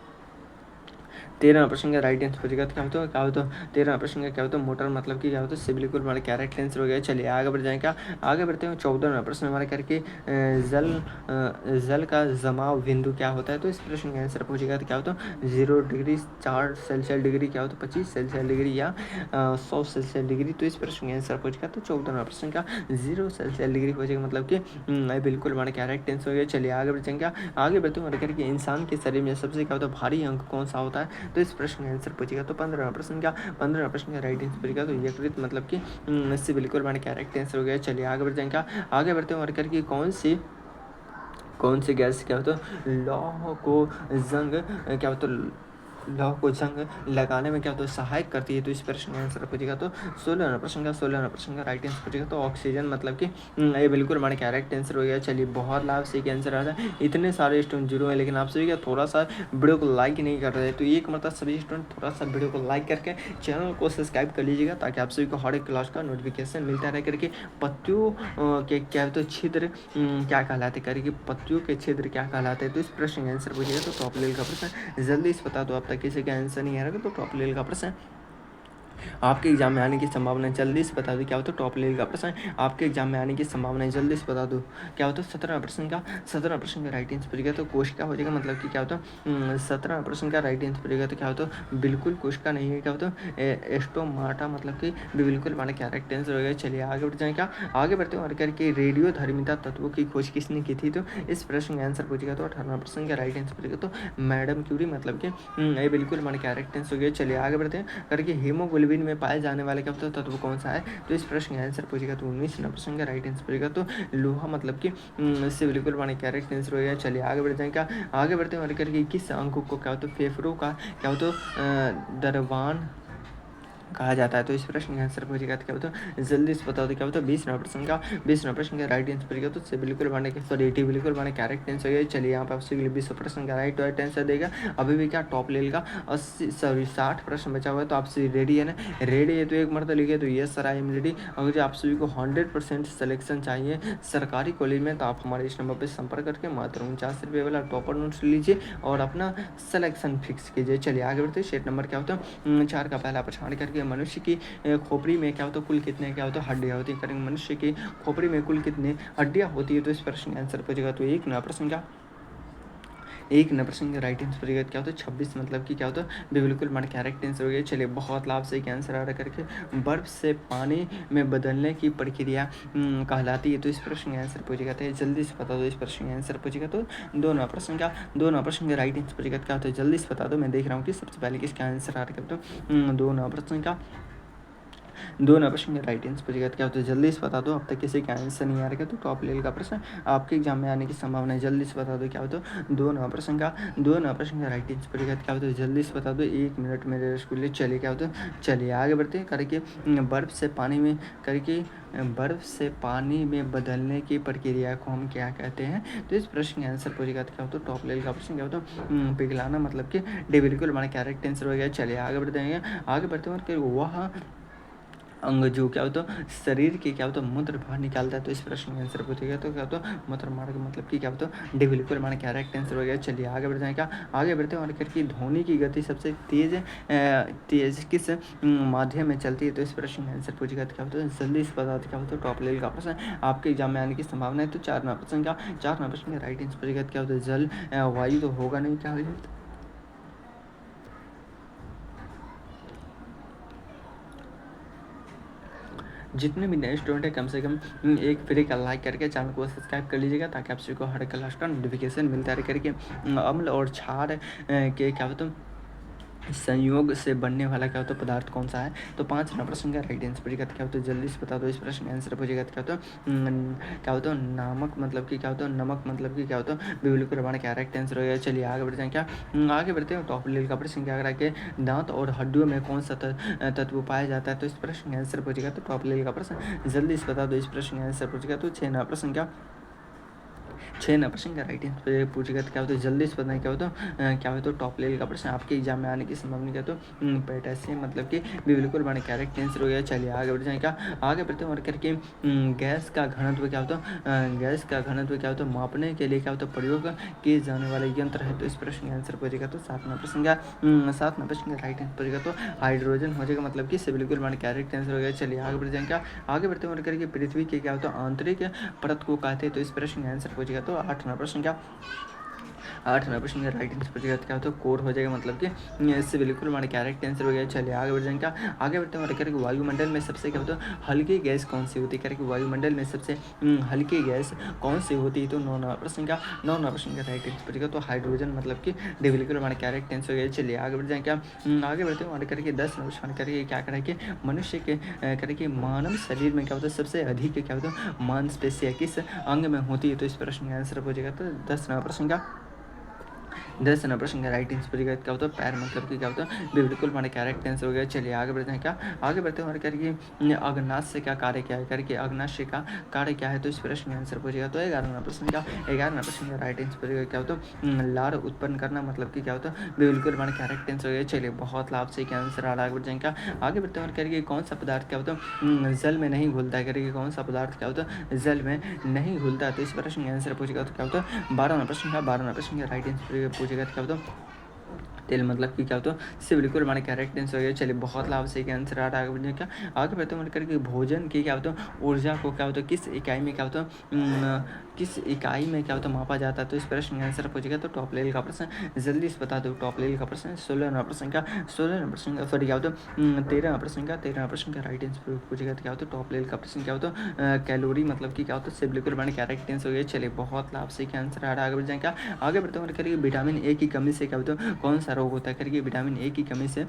13वां प्रश्न का राइट आंसर पूछेगा क्या होता है 13वां प्रश्न का क्या होता है मोटर, मतलब कि क्या होता है इससे बिल्कुल हमारे कैरेक्ट आंसर हो गया। चलिए आगे बढ़ जाएंगे, आगे बढ़ते हैं 14वां प्रश्न हमारे करके जल का जमाव बिंदु क्या होता है, तो इस प्रश्न का आंसर पूछेगा तो क्या होता है 0 डिग्री 4 सेल्सियस डिग्री क्या होता है 25 सेल्सियस डिग्री या 100 सेल्सियस डिग्री, तो इस प्रश्न का आंसर पूछेगा तो 14वां प्रश्न का 0 सेल्सियस डिग्री पूछेगा, मतलब कि बिल्कुल हमारे कैरेक्ट आंसर हो गया। चलिए आगे बढ़ जाएंगे, आगे बढ़ते हैं करके इंसान के शरीर में सबसे क्या होता है भारी अंग कौन सा होता है, तो इस प्रश्न का आंसर पूछेगा तो 15वां प्रश्न का राइट आंसर पूछेगा तो यकृत, मतलब कि इससे बिल्कुल हमारे कैरेक्ट आंसर हो गया। चलिए आगे बढ़ जाएंगे, आगे बढ़ते हैं और करके कौन सी गैस क्या होता है लौह को जंग लगाने में क्या होता है सहायक करती है, तो इस प्रश्न का आंसर पूछेगा तो 16वां प्रश्न का राइट आंसर पूछेगा तो ऑक्सीजन, मतलब कि ये बिल्कुल हमारे कैरेक्ट आंसर हो गया। चलिए बहुत लाभ से आंसर आता है, इतने सारे स्टूडेंट जीरो है लेकिन आप सभी का थोड़ा सा वीडियो को लाइक नहीं कर रहे, तो एक मतलब सभी स्टूडेंट थोड़ा सा वीडियो को लाइक करके चैनल को सब्सक्राइब कर लीजिएगा ताकि आप सभी को हर एक क्लास का नोटिफिकेशन मिलता रहे करके। पत्तियों के क्या होते छिद्र क्या कहलाते करके, पत्तियों के छिद्र क्या कहलाते हैं, तो इस प्रश्न का आंसर पूछेगा तो टॉप लेवल का प्रश्न जल्दी से बता दो, अब तक किसी का आंसर नहीं आ रहा तो टॉप लेवल का प्रश्न आपके एग्जाम में आने की संभावना जल्दी से बता दो क्या होता है टॉप लेवल का प्रश्न आपके एग्जाम में आने की संभावना जल्दी से बता दो क्या होता है 17वां प्रश्न का राइट आंसर पूछेगा तो कोशिका हो जाएगा, मतलब कि क्या होता है 17वां प्रश्न का राइट आंसर पूछेगा तो क्या होता है बिल्कुल कोशिका नहीं है, क्या होता है एस्टोमाटा, मतलब कि बिल्कुल हमारा करेक्ट आंसर हो गया। चलिए आगे बढ़ जाए, क्या आगे बढ़ते हैं और करके रेडियो धर्मिता तत्वों की खोज किसने की थी, तो इस प्रश्न का आंसर पूछेगा तो 18वां प्रश्न का राइट आंसर पूछेगा तो मैडम क्यूरी, मतलब कि ये बिल्कुल हमारा करेक्ट आंसर हो गया। चलिए आगे बढ़ते हैं करके हीमोग्लोबिन में पाए जाने वाले क्या होता है तत्व कौन सा है, तो इस प्रश्न का आंसर पूछेगा तो 19वां प्रश्न का राइट आंसर पूछेगा तो लोहा, मतलब कि इससे बिल्कुल हमारे करेक्ट आंसर हो गया। चलिए आगे बढ़ जाएंगे, आगे बढ़ते हैं और करके किस अंग को क्या होता है फेफड़ों का क्या होता है दरवान कहा जाता है, तो इस प्रश्न का आंसर पूछेगा तो क्या होता है जल्दी से बता दो क्या होता है 20वां प्रश्न का राइट आंसर पूछेगा तो बिल्कुल बने बिल्कुल बने करेक्ट आंसर है। चलिए यहाँ पे आपसे 20 प्रश्न का राइट आंसर देगा, अभी भी क्या टॉप लेवल का 60 प्रश्न बचा हुआ है, तो आपसे रेडी है ना, रेडी है तो एक मरतबा लिखे तो yes sir I am ready. अगर जो आप सभी को 100% सिलेक्शन चाहिए सरकारी कॉलेज में तो आप हमारे इस नंबर पर संपर्क करके मात्र 49 रुपये वाला टॉपर नोट्स लीजिए और अपना सिलेक्शन फिक्स कीजिए। चलिए आगे बढ़ते हैं, शेट नंबर क्या होता है 4 का पहला प्रश्न करके मनुष्य की खोपड़ी में क्या होता है कुल कितने क्या होता है हड्डियाँ होती है, करेंगे मनुष्य की खोपड़ी में कुल कितने हड्डियाँ होती है, तो इस प्रश्न का आंसर पूछेगा तो एक नया प्रश्न का राइट आंसर पूछेगा क्या होता है 26, मतलब कि क्या होता है बिल्कुल हमारा करेक्ट आंसर हो गया। चलिए बहुत लाभ से आंसर आ रहा करके बर्फ से पानी में बदलने की प्रक्रिया कहलाती है, तो इस प्रश्न का आंसर पूछेगा तो जल्दी से बता दो, इस प्रश्न का आंसर पूछेगा तो दोनों प्रश्न का राइट आंसर पूछेगा क्या होता है जल्दी से बता दो। मैं देख रहा हूँ कि सबसे पहले किसका आंसर आ रहा है तो दोनों प्रश्न का राइट आंसर पूछेगा क्या होता है जल्दी से बता दो, अब तक किसी का आंसर नहीं आ रहा तो टॉप लेवल का प्रश्न आपके एग्जाम में आने की संभावना है, जल्दी से बता दो क्या होता है दो नवा प्रश्न का राइट आंसर पूछेगा क्या होता है जल्दी से बता दो, 1 मिनट मेरे स्कूल लिए। चलिए क्या होता है, चलिए आगे बढ़ते हैं करके बर्फ से पानी में बदलने की प्रक्रिया को हम क्या कहते हैं, तो इस प्रश्न का आंसर पूछेगा क्या होता है टॉप लेवल का प्रश्न क्या होता है पिघलाना, मतलब कि बिल्कुल हमारा करेक्ट आंसर हो गया। चलिए आगे बढ़ते हैं और वह अंग जो क्या होता है शरीर के क्या होता है मूत्र बाहर निकालता है। तो इस प्रश्न का आंसर पूछेगा तो क्या होता है मूत्र मार्ग मतलब कि क्या होता है डिविलिकुल मार्ग करेक्ट आंसर हो गया। चलिए आगे बढ़ जाए क्या आगे बढ़ते हैं और करके ध्वनि की गति सबसे तेज किस माध्यम में चलती है। तो इस प्रश्न का आंसर पूछेगा तो क्या होता है जल्दी इस पदार्थ क्या होता है टॉप लेवल का प्रश्न आपके एग्जाम में आने की संभावना है। तो 4 नंबर प्रश्न का राइट आंसर पूछेगा क्या होता है जल वायु तो होगा नहीं क्या हो जितने भी नए स्टूडेंट है कम से कम एक फ्री का लाइक करके चैनल को सब्सक्राइब कर लीजिएगा ताकि आप सभी को हर क्लास का नोटिफिकेशन मिलता रहे करके अम्ल और क्षार के क्या होता है संयोग से बनने वाला क्या होता है पदार्थ कौन सा है। तो 5 नंबर प्रश्न का राइट आंसर पूछेगा क्या होता है जल्दी से बता दो। इस प्रश्न का आंसर पूछेगा क्या होता है क्या होता है नामक मतलब कि क्या होता है नमक मतलब कि क्या होता है बिल्कुल प्रमाण क्या राइट आंसर हो गया। चलिए आगे बढ़ते हैं क्या आगे बढ़ते हैं टॉप लेवल का प्रश्न क्या करा के दांत और हड्डियों में कौन सा तत्व पाया जाता है। तो इस प्रश्न का आंसर पूछेगा तो टॉप लेवल का प्रश्न जल्दी से बता दो। इस प्रश्न का आंसर पूछेगा तो 6 नंबर प्रश्न क्या 6 नंबर प्रश्न का राइट आंसर पूछेगा तो क्या होता है जल्दी से बताएं क्या होता है क्या होता है टॉप लेवल का प्रश्न आपके एग्जाम में आने की संभावना क्या तो पोटेशियम मतलब कि बिल्कुल बने करेक्ट आंसर हो गया। चलिए आगे बढ़ जाए क्या आगे बढ़ते हैं और करके गैस का घनत्व क्या होता है गैस का घनत्व क्या होता है मापने के लिए क्या होता है प्रयोग किए जाने वाले यंत्र है। तो इस प्रश्न का आंसर पूछेगा तो 7 नंबर प्रश्न का 7 नंबर प्रश्न का राइट आंसर पूछेगा तो हाइड्रोजन हो जाएगा मतलब कि बिल्कुल बने करेक्ट आंसर हो गया। चलिए आगे बढ़ जाए क्या आगे बढ़ते हैं और करके पृथ्वी के क्या होता है आंतरिक परत को कहते हैं। तो इस प्रश्न का आंसर पूछेगा तो 8 नंबर प्रश्न क्या 8 नंबर प्रश्न का राइट आंसर पूछेगा क्या होता है कोर हो जाएगा मतलब कि इससे बिल्कुल हमारे करेक्ट आंसर हो गया। चलिए आगे बढ़ जाएंगे आगे बढ़ते हैं करके वायुमंडल में सबसे क्या होता है हल्की गैस कौन सी होती है करके वायुमंडल में सबसे हल्की गैस कौन सी होती है। तो 9 नंबर प्रश्न का 9 नंबर प्रश्न का राइट आंसर पूछेगा तो हाइड्रोजन मतलब कि बिल्कुल हमारे करेक्ट आंसर हो गया। चलिए आगे बढ़ जाएंगे आगे बढ़ते हैं करके 10 नंबर प्रश्न करके क्या करेंगे मनुष्य के करके मानव शरीर में क्या होता है सबसे अधिक क्या होता है मांसपेशियाँ किस अंग में होती है। तो इस प्रश्न का आंसर पूछेगा तो 10 नंबर प्रश्न का 10 नंबर प्रश्न का राइट आंसर पूछेगा क्या होता है पैर मतलब कि क्या होता है बिल्कुल हमारे करेक्ट आंसर हो गया। चलिए आगे बढ़ते हैं क्या आगे बढ़ते हैं और करके अग्नाशय का कार्य क्या है करके अग्नाशय का कार्य क्या है। तो इस प्रश्न का आंसर पूछेगा तो 11 नंबर प्रश्न का 11 नंबर प्रश्न का राइट आंसर पूछेगा क्या होता है लार उत्पन्न करना मतलब कि क्या होता है बिल्कुल हमारे करेक्ट आंसर हो गया। चलिए बहुत लाभ से क्या आंसर आ रहा है आगे बढ़ जाएंगे आगे बढ़ते हैं और करके कौन सा पदार्थ क्या होता है जल में नहीं घुलता है करके कौन सा पदार्थ क्या होता है जल में नहीं घुलता है। तो इस प्रश्न का आंसर पूछेगा तो क्या होता है 12 नंबर प्रश्न का 12 नंबर प्रश्न का राइट आंसर पूछेगा तो क्या होता है तेल मतलब कि क्या होता है इससे बिल्कुल हमारे करेक्ट आंसर हो गया। चलिए बहुत लाभ से क्या आंसर आ रहा है आगे बढ़ने क्या आगे बढ़ते हैं करके भोजन की क्या होता है ऊर्जा को क्या होता है किस इकाई में क्या होता है किस इकाई में क्या होता है मापा जाता है। तो इस प्रश्न का आंसर पूछेगा तो टॉप लेवल का प्रश्न जल्दी से बता दो। टॉप लेवल का प्रश्न 16 नंबर प्रश्न का 16 नंबर प्रश्न का सॉरी क्या होता है 13 नंबर प्रश्न का 13 नंबर प्रश्न का राइट आंसर पूछेगा तो क्या होता है टॉप लेवल का प्रश्न क्या होता है कैलोरी मतलब कि क्या होता है इससे बिल्कुल हमारे करेक्ट आंसर हो गया। चलिए बहुत लाभ से क्या आंसर आ रहा है आगे बढ़ जाएगा आगे बढ़ते हैं करके विटामिन ए की कमी से क्या होता है कौन सा रोग होता है करके विटामिन ए की कमी से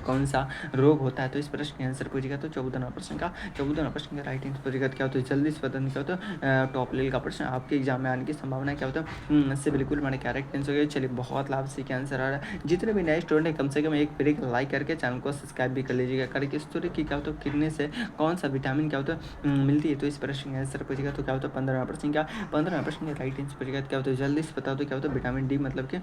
कौन सा रोग होता है। तो इस प्रश्न का आंसर पूछेगा तो 14 नंबर प्रश्न का 14 नंबर प्रश्न का राइट आंसर पूछेगा क्या होता है जल्दी से पता नहीं क्या होता है टॉप लेवल का प्रश्न आपके एग्जाम में आने की संभावना क्या होता है इससे बिल्कुल हमारे करेक्ट आंसर हो गया। चलिए बहुत लाभ से क्या आंसर आ रहा है जितने भी नए स्टूडेंट हैं कम से कम एक फ्री लाइक करके चैनल को सब्सक्राइब भी कर लीजिएगा करके इस तरह की क्या होता है किडनी से कौन सा विटामिन क्या होता है मिलती है। तो इस प्रश्न का आंसर पूछेगा तो क्या होता है 15 नंबर प्रश्न का 15 नंबर प्रश्न का राइट आंसर पूछेगा क्या होता है जल्दी से बता दो क्या होता है विटामिन डी मतलब कि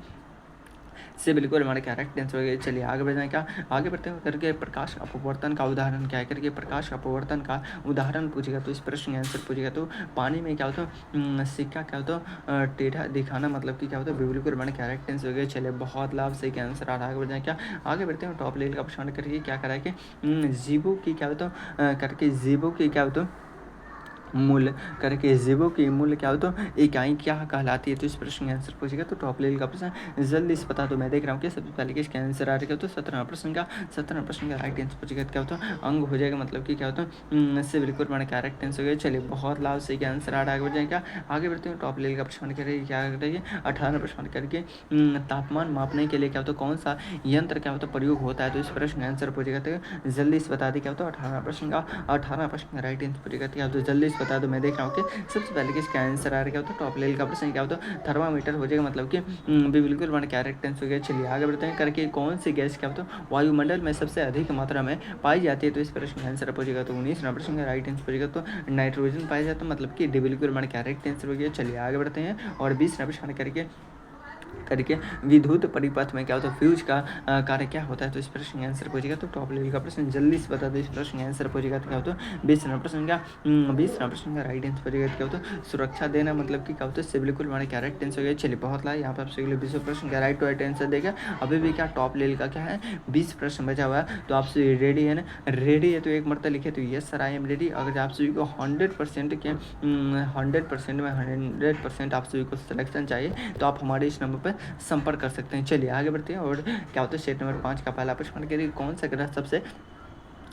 से बिल्कुल हमारे करेक्ट आंसर हो गया। चलिए आगे बढ़ जाए क्या आगे बढ़ते हुए करके प्रकाश अपवर्तन का उदाहरण क्या है करके प्रकाश अपवर्तन का उदाहरण पूछेगा। तो इस प्रश्न का आंसर पूछेगा तो पानी में क्या होता है सिक्का क्या होता है टेढ़ा दिखाना मतलब कि क्या होता है बिल्कुल हमारे करेक्ट आंसर हो गया। चलिए बहुत लाभ से क्या आंसर आ रहा है आगे बढ़ जाए क्या आगे बढ़ते हैं टॉप लेवल का प्रश्न करके क्या करा कि जीवों की क्या होता है करके जीवों की क्या होता है मूल करके जीवों की मूल क्या हो तो इकाई क्या कहलाती है। तो इस प्रश्न का आंसर पूछेगा तो टॉप लेवल का प्रश्न जल्दी से बता दो। मैं देख रहा हूँ कि सबसे पहले कि इसका आंसर आ रहेगा तो 17 प्रश्न का 17 प्रश्न का राइट आंसर पूछेगा क्या होता है अंग हो जाएगा मतलब कि क्या होता है इससे बिल्कुल हमारा करेक्ट आंसर हो गया। चलिए बहुत लाभ से क्या आंसर आ रहा है आगे बढ़ जाएगा आगे बढ़ते हैं टॉप लेवल का प्रश्न करेंगे क्या करेंगे 18 प्रश्न करके तापमान मापने के लिए क्या होता है कौन सा यंत्र क्या होता है प्रयोग होता है। तो इस प्रश्न का आंसर पूछेगा तो जल्दी से बता दी क्या होता है 18 प्रश्न का 18 प्रश्न का राइट आंसर पूछेगा क्या होता है जल्दी से बता दो। मैं देख रहा हूँ कि सबसे पहले कि इसका आंसर आ रहा है क्या होता है टॉप लेवल का प्रश्न क्या होता है थर्मामीटर हो जाएगा मतलब कि बिल्कुल वन करेक्ट आंसर हो गया। चलिए आगे बढ़ते हैं करके कौन सी गैस क्या होता है वायुमंडल में सबसे अधिक मात्रा में पाई जाती है। तो इस प्रश्न का आंसर पूछेगा तो 19 नंबर प्रश्न का राइट आंसर पूछेगा तो नाइट्रोजन पाया जाता है मतलब कि बिल्कुल वन करेक्ट आंसर हो गया। चलिए आगे बढ़ते हैं और 20 नंबर प्रश्न करके करके विद्युत परिपथ में क्या होता है फ्यूज का कार्य क्या होता है, तो इस प्रश्न का आंसर पूछेगा। तो टॉप लेवल का प्रश्न जल्दी से बता दो, इस प्रश्न का आंसर पूछेगा तो क्या होता है 20 प्रश्न का राइट आंसर पूछेगा तो क्या होता है सुरक्षा देना, मतलब कि क्या होता है सिविल कोड हमारे क्या राइट आंसर हो गया। चलिए बहुत ला यहाँ पर आपसे 20 प्रश्न का राइट आंसर देगा। अभी भी क्या टॉप लेवल का क्या है 20 प्रश्न बचा हुआ है, तो आपसे रेडी है ना, रेडी है तो एक मरतबा लिखे तो yes sir I am ready. अगर आप सभी को 100% के 100% में 100% आप सभी को सिलेक्शन चाहिए तो आप हमारे इस नंबर पर संपर्क कर सकते हैं। चलिए आगे बढ़ते हैं। और क्या होता है सेट नंबर 5 का पहला प्रश्न करिए कौन सा ग्रह सबसे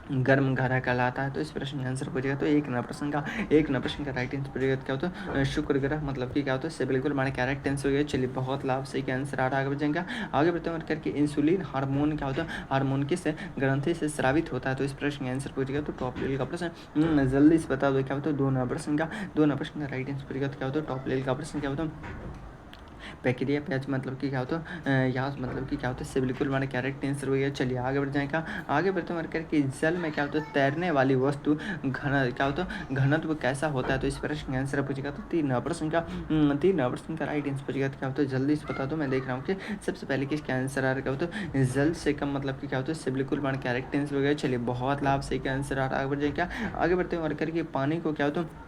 गर्म ग्रह कहलाता है, तो इस प्रश्न का आंसर पूछेगा। तो एक न प्रश्न का राइट आंसर पूछेगा तो क्या होता है शुक्र ग्रह, मतलब कि क्या होता है से बिल्कुल हमारे करेक्ट आंसर हो गया। चलिए बहुत लाभ सही का आंसर आ रहा है। आगे बढ़ेंगे, आगे बढ़ते हैं करके इंसुलिन हार्मोन क्या होता है हार्मोन किस ग्रंथि से स्रावित होता है, तो इस प्रश्न का आंसर पूछेगा। तो टॉप लेवल का प्रश्न जल्दी से बता दो क्या होता है दो न प्रश्न का राइट आंसर पूछेगा। तो क्या होता है टॉप लेवल का प्रश्न क्या होता है बैक्टीरिया पैच, मतलब कि क्या होता है यहाँ मतलब कि क्या होता है से बिल्कुल हमारे कैरेक्ट आंसर हो गया। चलिए आगे बढ़ जाएगा। आगे बढ़ते हैं करके जल में क्या होता है तैरने वाली वस्तु घन क्या होता है घनत्व कैसा होता है, तो इस प्रश्न का आंसर पूछेगा। तो 3 प्रश्न का राइट आंसर पूछेगा। तो क्या होता है जल्दी से बता दो, मैं देख रहा हूँ कि सबसे पहले किसका आंसर आ रहा है। क्या होता है जल से कम, मतलब कि क्या होता है से बिल्कुल हमारे कैरेक्ट आंसर हो गया। चलिए बहुत लाभ सही का आंसर आ रहा है। आगे बढ़ जाएगा। आगे बढ़ते हैं करके पानी को क्या होता है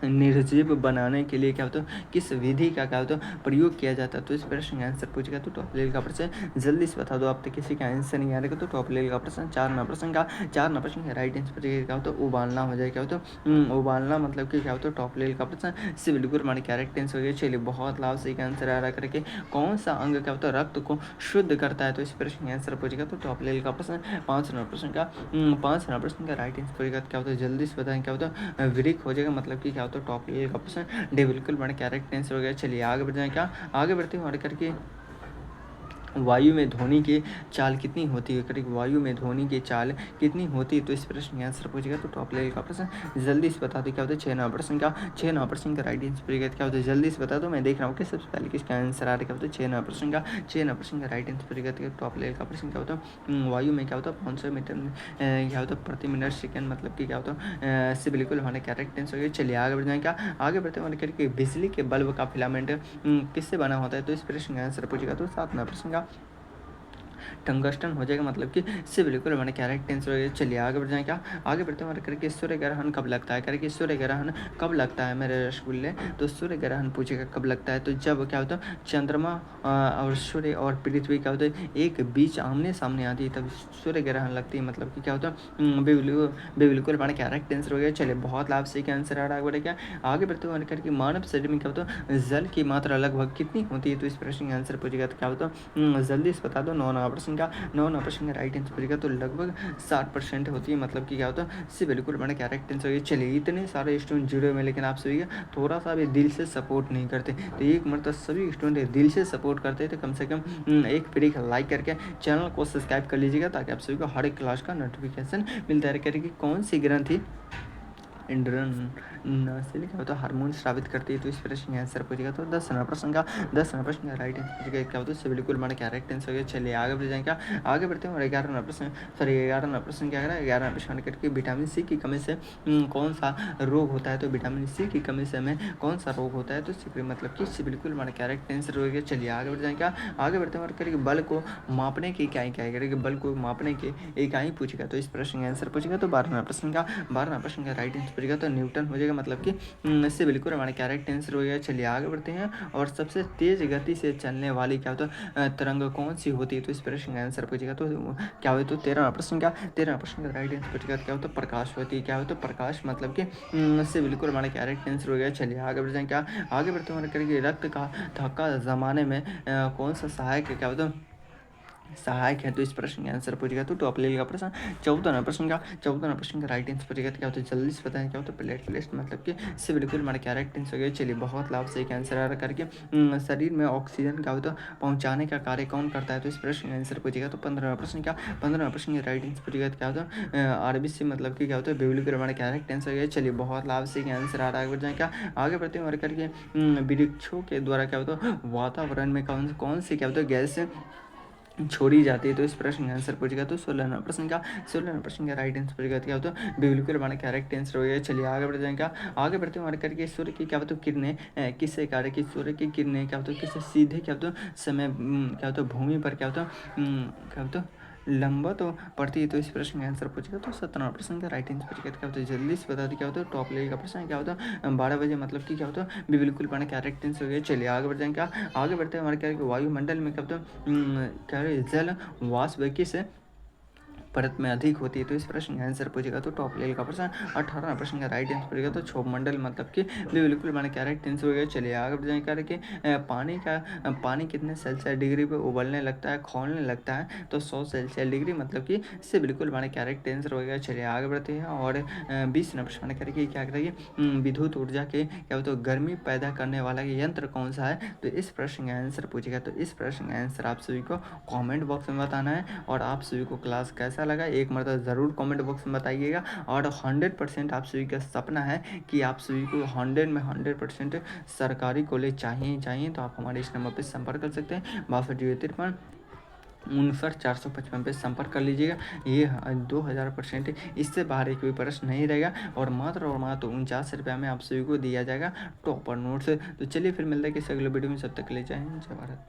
निर्जीव बनाने के लिए क्या होता है किस विधि का क्या होता है प्रयोग किया जाता है, तो इस प्रश्न का आंसर पूछेगा। तो टॉप लेवल का प्रश्न जल्दी से बता दो, आप तो किसी का आंसर नहीं आ रहेगा। तो टॉप लेवल का प्रश्न 4 प्रश्न का राइट आंसर पूछेगा। क्या होता है उबालना हो जाए, क्या होता है उबालना, मतलब कि क्या होता है टॉप लेवल का प्रश्न से बिल्कुल हमारे कैरेक्ट आंसर हो गया। चलिए बहुत लाभ सही का आंसर आ रहा करके कौन सा अंग क्या होता है रक्त को शुद्ध करता है, तो इस प्रश्न का आंसर पूछेगा। तो टॉप लेवल का प्रश्न 5 प्रश्न का राइट आंसर पूछेगा। क्या होता है जल्दी से बताएं क्या होता है वृक हो जाएगा, मतलब कि क्या होता है टॉप लेवल का डी बिल्कुल बड़ा कैरेक्ट आंसर हो गया। चलिए आगे बढ़ जाए। क्या आगे बढ़ते हैं और करके वायु में ध्वनि की चाल कितनी होती है, करीब वायु में ध्वनि की चाल कितनी होती है, तो इस प्रश्न का आंसर पूछेगा। तो टॉप लेवल का प्रश्न जल्दी से बता दो क्या होता है 6 प्रश्न का राइट आंसर पूछेगा। क्या होता है जल्दी से बता दो, मैं देख रहा हूँ कि सबसे पहले किसका आंसर आ रहा है। क्या होता है 6 प्रश्न का राइट आंसर पूछेगा। टॉप लेवल का प्रश्न क्या होता है वायु में क्या होता है 500 मीटर क्या होता है प्रति मिनट सेकेंड, मतलब कि क्या होता है से बिल्कुल हमारे कैरेक्ट आंसर हो गया। चलिए आगे बढ़ जाएगा। आगे बढ़ते हैं करके बिजली के बल्ब का फिलामेंट किससे बना होता है, तो इस प्रश्न का आंसर पूछेगा। तो 7 प्रश्न का टंगस्टन हो जाएगा, मतलब कि इससे बिल्कुल हमारे कैरेक्ट आंसर हो गया। चलिए आगे बढ़ जाए। क्या आगे बढ़ते हैं करके सूर्य ग्रहण कब लगता है, करके सूर्य ग्रहण कब लगता है मेरे रसगुल्ले, तो सूर्य ग्रहण पूछेगा कब लगता है। तो जब क्या होता है चंद्रमा और सूर्य और पृथ्वी क्या होता है एक बीच आमने सामने आती है, तब सूर्य ग्रहण लगती है, मतलब कि क्या होता है बिल्कुल हमारे कैरेक्ट आंसर हो गया। चलिए बहुत लाभ से क्या आंसर आ रहा है बढ़े। क्या आगे बढ़ते हुए करके मानव शरीर में क्या होता है जल की मात्रा लगभग कितनी होती है, तो इस प्रश्न का आंसर पूछेगा। तो क्या होता है जल्दी से बता दो। 9 प्रश्न का राइट आंसर पूछेगा। तो लगभग 60% होती है, मतलब कि क्या होता है इससे बिल्कुल बड़ा कैरेक्ट आंसर है। चलिए इतने सारे स्टूडेंट जुड़े हुए, लेकिन आप सभी थोड़ा सा भी दिल से सपोर्ट नहीं करते, तो एक मतलब सभी स्टूडेंट दिल से सपोर्ट करते तो कम से कम एक फ्री लाइक करके चैनल को सब्सक्राइब कर लीजिएगा, ताकि आप सभी को हर एक क्लास का नोटिफिकेशन मिलता रहे। करेगी कौन सी ग्रंथि इंड्रन से क्या होता है हार्मोन स्रावित करती है, तो इस प्रश्न का आंसर पूछेगा। तो 10 प्रश्न का राइट आंसर पूछेगा। क्या होता है बिल्कुल हमारा कैरेक्ट आंसर हो गया। चलिए आगे बढ़ जाएगा। आगे बढ़ते हैं और 11 प्रश्न क्या करें 11 प्रश्न करके विटामिन सी की कमी से कौन सा रोग होता है, तो विटामिन सी की कमी से हमें कौन सा रोग होता है, तो मतलब कि इससे बिल्कुल हमारा कैरेक्ट आंसर हो गया। चलिए आगे बढ़ जाएगा। आगे बढ़ते हैं और करके बल को मापने की इकाई क्या करेगी, बल को मापने की इकाई पूछेगा, तो इस प्रश्न का आंसर पूछेगा। तो 12 प्रश्न का राइट आंसर पूछेगा। तो न्यूटन हो जाएगा, मतलब कि इससे बिल्कुल हमारे कैरेक्ट आंसर हो गया। चलिए आगे बढ़ते हैं। और सबसे तेज गति से चलने वाली क्या होता है तरंग कौन सी होती है, तो इस प्रश्न का आंसर पूछेगा। तो क्या होता है 13 प्रश्न का राइट आंसर पूछेगा। क्या होता है प्रकाश होती है, क्या होता है प्रकाश, मतलब कि इससे बिल्कुल हमारा कैरेक्ट आंसर हो गया। चलिए आगे बढ़ जाए। क्या आगे बढ़ते हैं करके रक्त का थक्का जमाने में कौन सा सहायक क्या होता है सहायक है, तो इस प्रश्न का आंसर पूछेगा। तो टॉप लेवल का प्रश्न 14 प्रश्न का राइट आंसर पूछेगा। क्या होता है जल्दी से बताएं क्या होता है प्लेटलेट, मतलब कि इससे बिल्कुल हमारा कैरेक्ट आंसर हो गया। चलिए बहुत लाभ से एक आंसर आ रहा करके शरीर में ऑक्सीजन का होता है पहुंचाने का कार्य कौन करता है, तो इस प्रश्न का आंसर पूछेगा। तो 15 प्रश्न का राइट आंसर पूछेगा। क्या होता है आरबीसी, मतलब कि क्या होता है बिल्कुल हमारा कैरेक्ट आंसर हो गया। चलिए बहुत लाभ से आंसर आ रहा है। आगे बढ़ जाए। क्या आगे बढ़ते हैं और करके वृक्षों के द्वारा क्या होता है वातावरण में कौन सी क्या होता है गैस छोड़ी जाती है। तो इस प्रश्न का आंसर पूछेगा तो 16 प्रश्न का राइट आंसर पूछेगा क्या होता है बिल्कुल हमारा करेक्ट आंसर हो गया। चलिए आगे बढ़ जाएगा। आगे बढ़ते हुए हमारे करके सूर्य की क्या होता है किरणें किससे कार्य की सूर्य की किरणें क्या होता है किससे सीधे क्या होता है समय क्या होता है भूमि पर क्या होता है क्या होता है लंबा तो पड़ती है। तो इस प्रश्न का आंसर पूछेगा तो 17 प्रश्न का राइट आंसर पूछेगा क्या होता है जल्दी से बता दी क्या होता है टॉप लेवल का प्रश्न क्या होता है 12 बजे मतलब कि क्या होता है बिल्कुल पढ़ना करेक्ट आंसर हो गया। चलिए आगे बढ़ जाएंगे। आगे बढ़ते हैं हमारे क्या वायुमंडल में क्या होता है क्या जल वाष्प किस परत में अधिक होती है। तो इस प्रश्न का आंसर पूछेगा तो टॉप लेवल का प्रश्न 18 प्रश्न का राइट आंसर पूछेगा तो क्षोभ मंडल मतलब कि बिल्कुल मैंने करेक्ट आंसर हो गया। चलिए आगे बढ़ जाएंगे करके पानी कितने सेल्सियस डिग्री पे उबलने लगता है खौलने लगता है तो 100 सेल्सियस डिग्री मतलब कि इससे बिल्कुल मैंने करेक्ट आंसर हो गया। चलिए आगे बढ़ते हैं और 20 प्रश्न करके क्या करेंगे विद्युत ऊर्जा के क्या होता है गर्मी पैदा करने वाला यंत्र कौन सा है। तो इस प्रश्न का आंसर पूछेगा तो इस प्रश्न का आंसर आप सभी को कमेंट बॉक्स में बताना है। और आप सभी को क्लास कैसा लगा एक मरतबा ज़रूर कमेंट बॉक्स में बताइएगा। और 100% आप सभी का सपना है कि आप सभी को 100 में 100% सरकारी कॉलेज चाहिए तो आप हमारे इस नंबर पर संपर्क कर सकते हैं 62 59 455 पे संपर्क कर लीजिएगा। ये 2000% इससे बाहर एक भी प्रश्न नहीं रहेगा और मात्र 49 रुपये में आप सभी को दिया जाएगा टॉपर नोट्स। तो चलिए फिर मिलता है किसी अगले वीडियो में, सब तक ले जाएँ जय भारत।